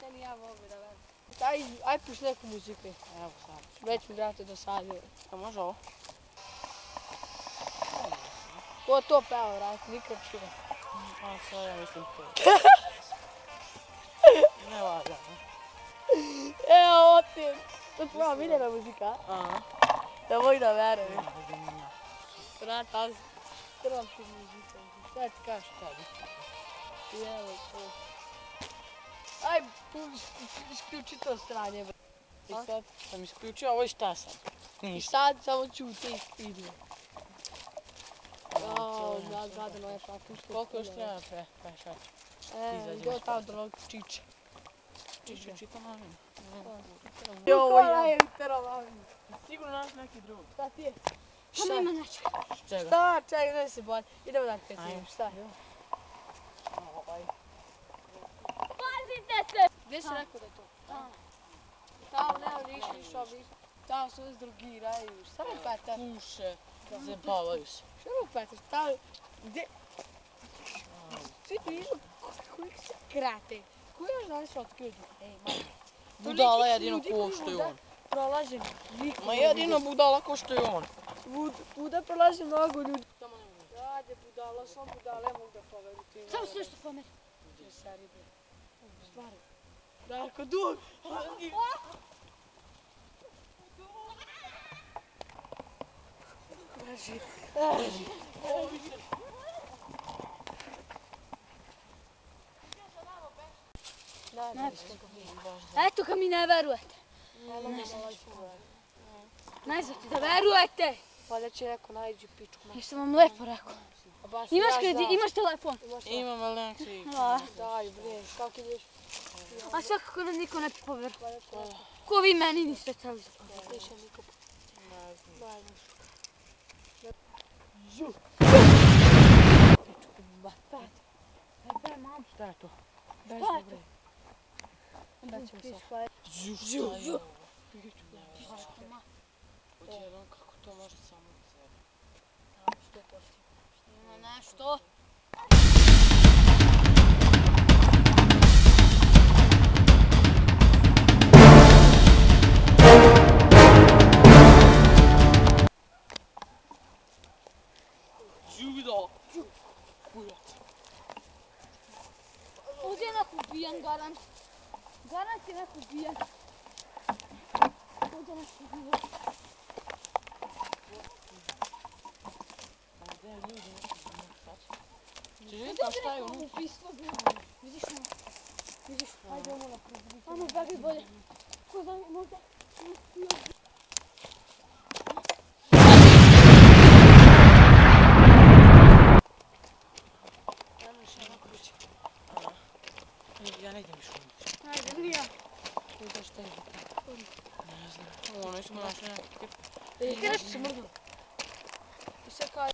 Te ni ja mogu da velim. Aj puš neku muziku. Evo sad. Već mi brate dosadio. A može ovo? Ko to peva, brate, nikad čuo. A sad ja mislim to. Ne valja. Evo ti. To je tvoja miljena muzika, a? Aha. Da moj da verujem. Brate, ali trvam ti muzika. Šta ti kažeš tebi? Evo to. Aj, isključi to stranje, brate. I sad sam isključio ovo i šta sam? I Ništa. sad samo ćuti i ide. Jao, gadano je papuško. Koliko još treba pešati? Do tamo do ovog čiča. Čito maminu. Ovo je litero maminu. Sigurno naš neki drug. Šta ti je? Pa nema nečega. Čega? Šta? Čekaj, ne se boj. Idemo da te Ajde. šta? Pazite se! Gdje si rekao da je to? Tamo nema ništa, išao bi. Tamo se uvijek drogiraju. Šta je Petar? Puše. Zabavaju se. Šta je Petar? Tamo... Gdje? Svi ti vidio koji se krate. Koji još danas otkrio? Ej, mama. Budala jedino ko što je on. Prolazi niko. Ma jedino budala ko što je on. Buda prolazi mnogo ljudi. Rade budala, sam budala, mogu da povedu ti. Samo se nešto pomeri. Gdje sari bre. Stvari. Darko, dug! Beži. Eto kad mi ne verujete. Najzad da verujete. Pa da će neko najđi pičku. Jesam vam lepo rekao. Imaš telefon? Imam, ali nemam svi. Daj bre, kako ideš? A svakako nam niko ne poveruje. Ko vi meni niste celi zapravo. Neće niko. Daj mi. Šta je to? Šta je to? Daćemo se. Šta je ovo? Odjednom kako to može samo od sebe. Ima nešto. Đubido! Kujac. Ovdje je neko ubijan, garant. Garant je neko ubijan. Ovdje je neko ubijan. Gdje je ljudi Če živjeti na šta je ono? Ubistvo bilo. Vidiš ono? Vidiš? Ajde ono na prvi. Ono bebi bolje. Ko zna možda? Ja ne idem više unutra. Ajde, nije. Kuda šta je? Ne znam. Ono smo našli neki tip. Kada si se mrdao? I sad kaj?